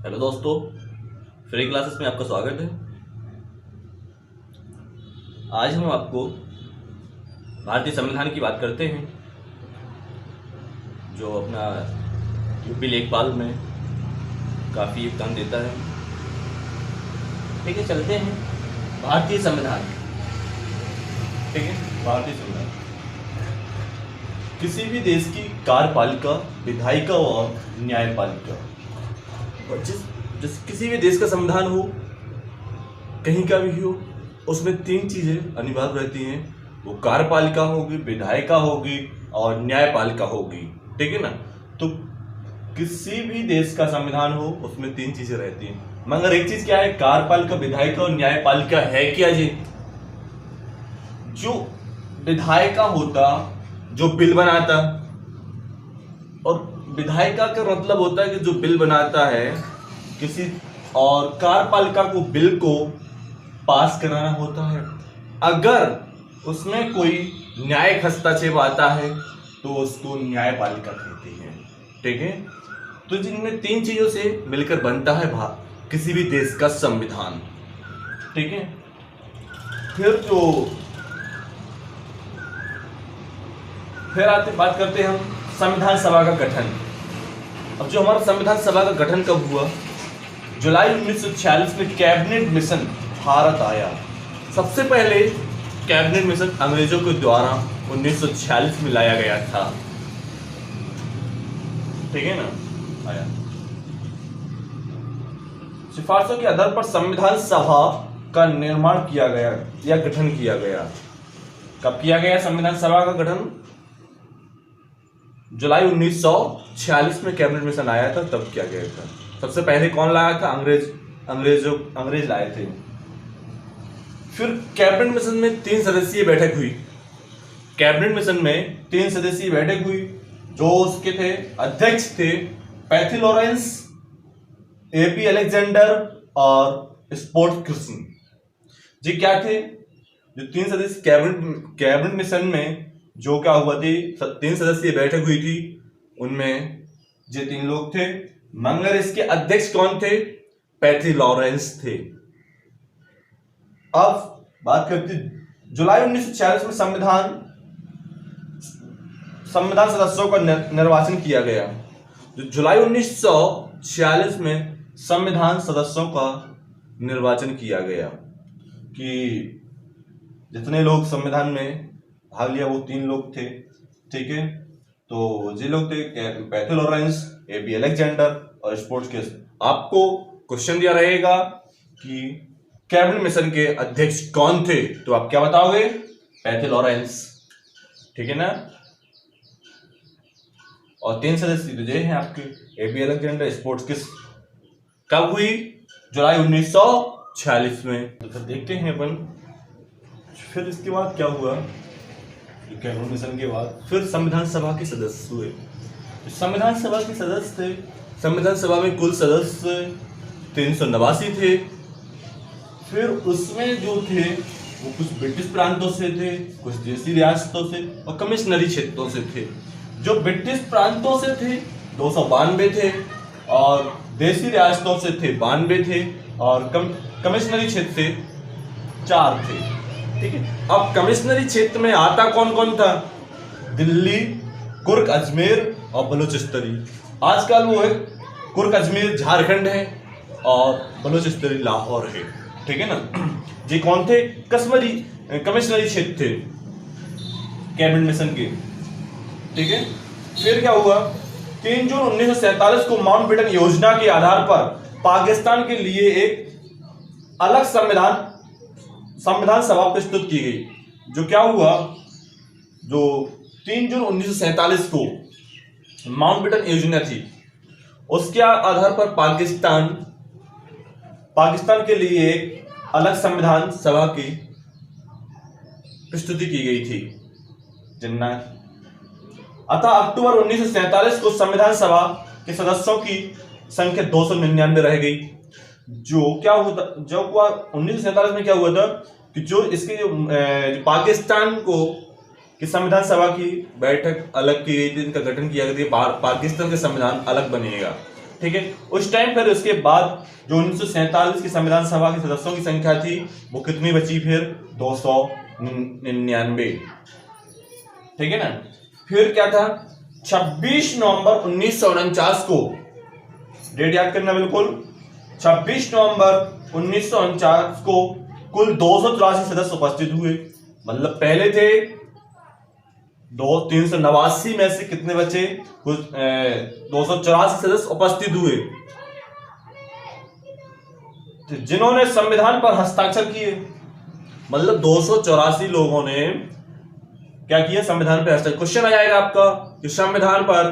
Hello दोस्तों, free classes में आपका स्वागत है। आज हम आपको भारतीय संविधान की बात करते हैं, जो अपना यूपी लेखपाल में काफ़ी योगदान देता है। ठीक है, चलते हैं भारतीय संविधान। ठीक है, भारतीय संविधान किसी भी देश की कार्यपालिका, विधायिका और न्यायपालिका, और जिस किसी भी देश का संविधान हो, कहीं का भी हो, उसमें तीन चीजें अनिवार्य रहती हैं। वो कार्यपालिका होगी, विधायिका होगी और न्यायपालिका होगी। ठीक है ना। तो किसी भी देश का संविधान हो, उसमें तीन चीजें रहती हैं। मगर एक चीज क्या है, कार्यपालिका, विधायिका और न्यायपालिका है क्या जी? जो विधायिका होता, जो बिल बनाता, और विधायिका का मतलब होता है कि जो बिल बनाता है किसी, और कार्यपालिका को बिल को पास कराना होता है। अगर उसमें कोई न्यायिक हस्तक्षेप आता है तो उसको न्यायपालिका कहते हैं। ठीक है, तो जिनमें तीन चीजों से मिलकर बनता है किसी भी देश का संविधान। ठीक है, फिर बात करते हैं हम संविधान सभा का गठन। अब जो हमारा संविधान सभा का गठन कब हुआ? जुलाई 1946 में कैबिनेट मिशन भारत आया। सबसे पहले कैबिनेट मिशन अंग्रेजों के द्वारा 1946 में लाया गया था। ठीक है ना, आया। सिफारिशों के आधार पर संविधान सभा का निर्माण किया गया या गठन किया गया। कब किया गया संविधान सभा का गठन? जुलाई 1946 में कैबिनेट मिशन आया था, तब किया गया था। सबसे पहले कौन लाया था? अंग्रेज लाए थे। फिर कैबिनेट मिशन में 3 सदस्यीय बैठक हुई। कैबिनेट मिशन में 3 सदस्यीय बैठक हुई। जो उसके थे अध्यक्ष थे पैथी लॉरेंस, एपी अलेक्जेंडर और स्पोर्ट कृष्ण जी। क्या थे? जो 3 सदस्य कैबिनेट मिशन में जो क्या हुआ थी, 3 सदस्यीय बैठक हुई थी, उनमें जो 3 लोग थे, मगर इसके अध्यक्ष कौन थे? पैथी लॉरेंस थे। अब बात करते जुलाई 1946 में संविधान सदस्यों का निर्वाचन किया गया। जो जुलाई 1946 में संविधान सदस्यों का निर्वाचन किया गया कि जितने लोग संविधान में भाग लिया वो 3 लोग थे। ठीक है, तो जो लोग थे पैथी लॉरेंस, एपी अलेक्जेंडर और स्पोर्ट्स केस। आपको क्वेश्चन दिया रहेगा कि कैबिनेट मिशन के अध्यक्ष कौन थे, तो आप क्या बताओगे? Pathy Lawrence. ठीक है ना। और 3 सदस्य जो हैं आपके एपी अलेक्जेंडर, स्पोर्ट्स केस। कब हुई? जुलाई 1946 में। तो फिर देखते हैं अपन, फिर इसके बाद क्या हुआ? कैबिनेट मिशन के बाद फिर संविधान सभा के सदस्य हुए। संविधान सभा के सदस्य थे, संविधान सभा में कुल सदस्य 389 थे। फिर उसमें जो थे वो कुछ ब्रिटिश प्रांतों से थे, कुछ देसी रियासतों से और कमिश्नरी क्षेत्रों से थे। जो ब्रिटिश प्रांतों से थे 292 थे, और देसी रियासतों से थे 92 थे, और कमिश्नरी क्षेत्र से 4 थे। ठीक है, अब कमिश्नरी क्षेत्र में आता कौन कौन था? दिल्ली, कुर्ग, अजमेर और बलूचिस्तानी। आजकल वो है कुर्ग अजमेर झारखंड है और बलूचिस्तानी लाहौर है। ठीक है ना। ये कौन थे? कमिश्नरी क्षेत्र थे कैबिनेट मिशन के। ठीक है, फिर क्या हुआ? 3 जून 1947 को माउंटबेटन योजना के आधार पर पाकिस्तान के लिए एक अलग संविधान सभा प्रस्तुत की गई। जो क्या हुआ? जो 3 जून 1947 को माउंटबेटन योजना थी, उसके आधार पर पाकिस्तान के लिए एक अलग संविधान सभा की प्रस्तुति की गई थी। अतः अक्टूबर 1947 को संविधान सभा के सदस्यों की संख्या 299 रह गई। जो क्या होता, जो हुआ 1947 में क्या हुआ था कि जो इसके पाकिस्तान को कि संविधान सभा की बैठक अलग की गई थी, इनका गठन किया गया था, पाकिस्तान का संविधान अलग बनेगा। ठीक है। उस टाइम फिर उसके बाद जो 1947 की संविधान सभा के सदस्यों की संख्या थी वो कितनी बची फिर 299, ठीक है ना। फिर क्या था 26 नवंबर 1949 को, डेट याद करना बिल्कुल, 26 नवंबर 1949 को कुल 284 सदस्य उपस्थित हुए। मतलब पहले थे 389 में से कितने बचे, कुछ 284 सदस्य उपस्थित हुए जिन्होंने संविधान पर हस्ताक्षर किए। मतलब 284 लोगों ने क्या किया, संविधान पर हस्ताक्षर। क्वेश्चन आ जाएगा आपका कि संविधान पर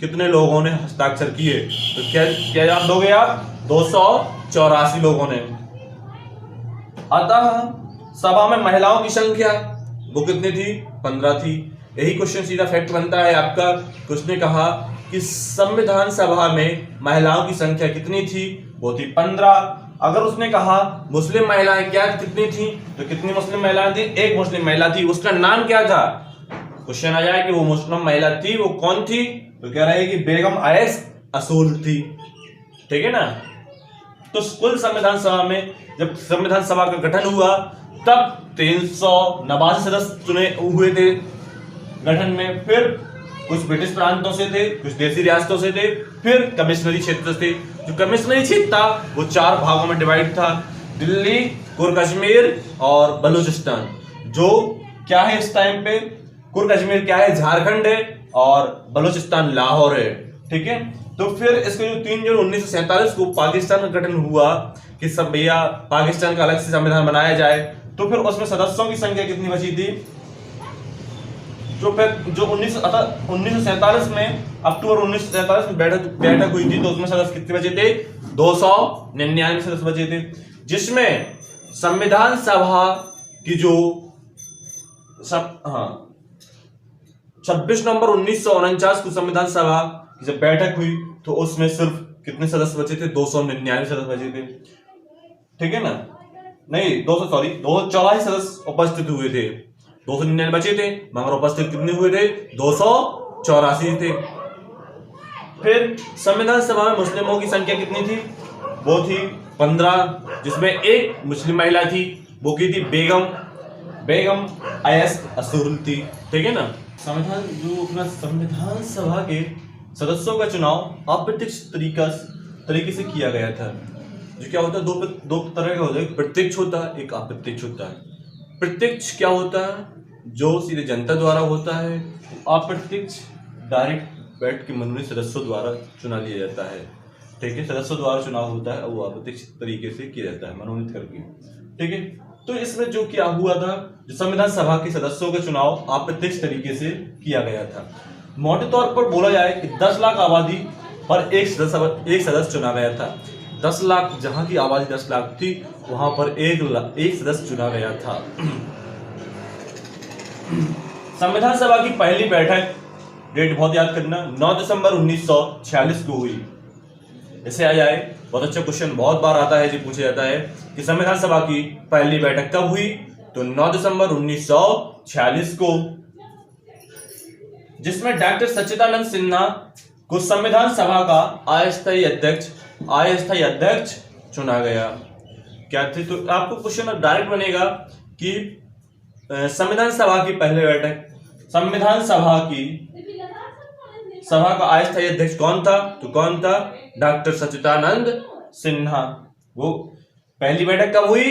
कितने लोगों ने हस्ताक्षर किए, तो क्या जवाब दोगे आप, 284 लोगों ने। अतः सभा में महिलाओं की संख्या वो कितनी थी, 15 थी। यही क्वेश्चन सीधा फैक्ट बनता है आपका। उसने कहा कि संविधान सभा में महिलाओं की संख्या कितनी थी, वो थी 15। अगर उसने कहा मुस्लिम महिलाएं क्या कितनी थी, तो कितनी मुस्लिम महिलाएं थी, एक मुस्लिम महिला थी, उसका नाम क्या था। क्वेश्चन आ जाए कि वो मुस्लिम महिला थी, वो कौन थी, तो कह रहा है कि बेगम आयश असूल थी, ठीक है ना। तो कुल संविधान सभा में जब संविधान सभा का गठन हुआ तब 389 सदस्य चुने हुए थे गठन में। फिर कुछ ब्रिटिश प्रांतों से थे, कुछ देसी रियासतों से थे, फिर कमिश्नरी क्षेत्र से। जो कमिश्नरी क्षेत्र था वो 4 भागों में डिवाइड था, दिल्ली, कुर कश्मीर और बलूचिस्तान। जो क्या है इस टाइम पे, कुर कश्मीर क्या है, झारखंड है, और बलूचिस्तान लाहौर है, ठीक है। तो फिर इसके जो 3 जून 1947 को पाकिस्तान का गठन हुआ कि सब भैया पाकिस्तान का अलग से संविधान बनाया जाए, तो फिर उसमें सदस्यों की संख्या कितनी बची थी, जो 1947 में, अक्टूबर 1947 में बैठक हुई थी, तो उसमें सदस्य कितने बचे थे, 299 सदस्य बचे थे। जिसमें संविधान सभा की जो 26 नवंबर 1949 को संविधान सभा की जब बैठक हुई तो उसमें सिर्फ कितने सदस्य बचे थे, 299 सदस्य बचे थे, ठीक है ना। नहीं 284 सदस्य उपस्थित हुए थे, 299 बचे थे, मगर उपस्थित कितने हुए थे, 284 थे। फिर संविधान सभा में मुस्लिमों की संख्या कितनी थी, वो थी 15, जिसमें एक मुस्लिम महिला थी, वो की थी बेगम आयश असूल थी, ठीक है ना। संविधान सभा के सदस्यों का चुनाव अप्रत्यक्ष तरीके से किया गया था। जो क्या होता है, दो तरह का होता है, एक प्रत्यक्ष होता है, एक अप्रत्यक्ष होता है। प्रत्यक्ष क्या होता है, जो सीधे जनता द्वारा होता है। अप्रत्यक्ष डायरेक्ट बैठ के मनोनीत सदस्यों द्वारा चुना लिया जाता है, ठीक है। सदस्यों द्वारा चुनाव होता है, वो अप्रत्यक्ष तरीके से किया जाता है, मनोनीत करके, ठीक है। तो इसमें जो क्या हुआ था, जो संविधान सभा के सदस्यों का चुनाव अप्रत्यक्ष तरीके से किया गया था। मोटे तौर पर बोला जाए कि 10 लाख आबादी पर एक सदस्य चुना गया था। 10 लाख, जहां की आबादी 10 लाख थी, वहां पर एक सदस्य चुना गया था। संविधान सभा की पहली बैठक, डेट बहुत याद करना, 9 दिसंबर 1946 को हुई। इसे आ जाए, बहुत अच्छा क्वेश्चन बहुत बार आता है, जो पूछा जाता है कि संविधान सभा की पहली बैठक कब हुई, तो 9 दिसंबर 1946 को, जिसमें डॉक्टर सच्चिदानंद सिन्हा को संविधान सभा का अस्थायी अध्यक्ष चुना गया। क्या थे, तो आपको क्वेश्चन डायरेक्ट बनेगा कि संविधान सभा की पहली बैठक, संविधान सभा का अस्थायी अध्यक्ष कौन था, तो कौन था, डॉक्टर सच्चिदानंद सिन्हा। वो पहली बैठक कब हुई,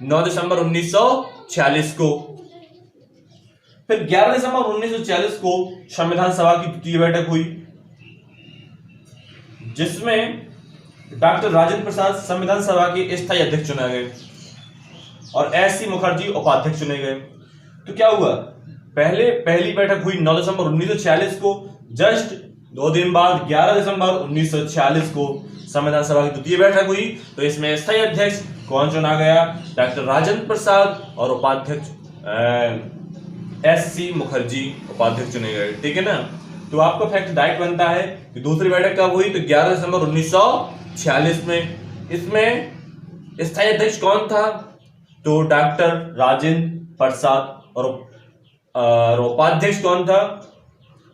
9 दिसंबर 1946 को। फिर 11 दिसंबर 1946 को संविधान सभा की द्वितीय बैठक हुई, जिसमें डॉक्टर राजेंद्र प्रसाद संविधान सभा के स्थायी अध्यक्ष चुने गए और एस.सी. मुखर्जी उपाध्यक्ष चुने गए। तो क्या हुआ, पहली बैठक हुई 9 दिसंबर 1946 को, जस्ट 2 दिन बाद 11 दिसंबर 1946 को संविधान सभा की द्वितीय बैठक हुई। तो इसमें स्थायी अध्यक्ष कौन चुना गया, डॉक्टर राजेंद्र प्रसाद, और उपाध्यक्ष एस.सी. मुखर्जी उपाध्यक्ष चुने गए, ठीक है ना। तो आपका फैक्ट डायरेक्ट बनता है कि दूसरी बैठक कब हुई, तो 11 दिसंबर 1946 में। इसमें स्थायी अध्यक्ष कौन था, तो डॉक्टर राजेंद्र प्रसाद, और उपाध्यक्ष कौन था,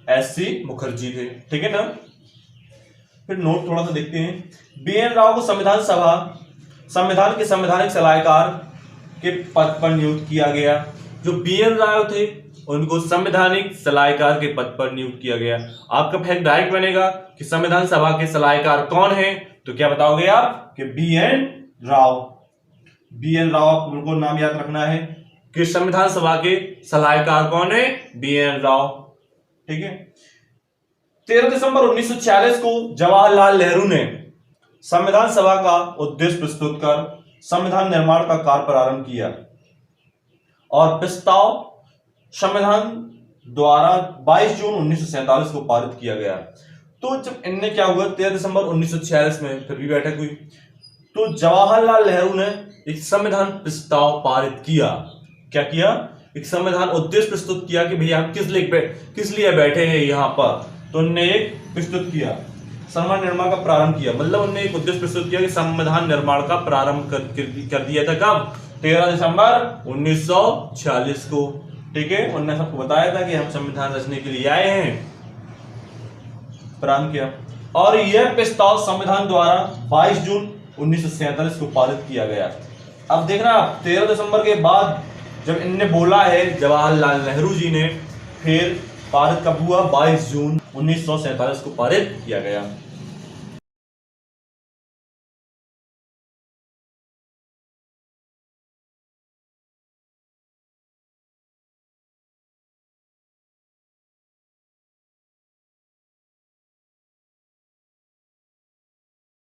एस.सी. मुखर्जी थे, ठीक है ना। फिर नोट थोड़ा सा देखते हैं। BN राव को संविधान के संवैधानिक सलाहकार के पद पर नियुक्त किया गया। जो BN राव थे उनको संवैधानिक सलाहकार के पद पर नियुक्त किया गया। आपका फैक्ट डायरेक्ट बनेगा कि संविधान सभा के सलाहकार कौन है, तो क्या बताओगे आप कि BN राव। BN राव आपको नाम याद रखना है कि संविधान सभा के सलाहकार कौन है, BN राव। ठीक है। 13 दिसंबर 1946 को जवाहरलाल नेहरू ने संविधान सभा का उद्देश्य प्रस्तुत कर संविधान निर्माण का कार्य प्रारंभ किया और प्रस्ताव संविधान द्वारा 22 जून 1947 को पारित किया गया। तो जब इनने क्या हुआ 13 दिसंबर 1946 में फिर भी बैठक हुई, तो जवाहरलाल नेहरू ने एक संविधान प्रस्ताव पारित किया। क्या किया? एक संविधान उद्देश्य प्रस्तुत किया कि भैया हम किस लिए बैठे हैं यहाँ पर। तो उन्होंने एक प्रस्तुत किया, संविधान निर्माण का प्रारंभ किया, मतलब उन्होंने एक उद्देश्य प्रस्तुत किया कि संविधान निर्माण का प्रारंभ कर दिया था। कब? 13 दिसंबर 1946 को। ठीक है। उन्होंने सबको बताया था कि हम संविधान रचने के लिए आए हैं, प्रारंभ किया। और यह प्रस्ताव संविधान द्वारा 22 जून 1947 को पारित किया गया। अब देखना 13 दिसंबर के बाद जब इनने बोला है जवाहरलाल नेहरू जी ने, फिर पारित कब हुआ? 22 जून 1947 को पारित किया गया।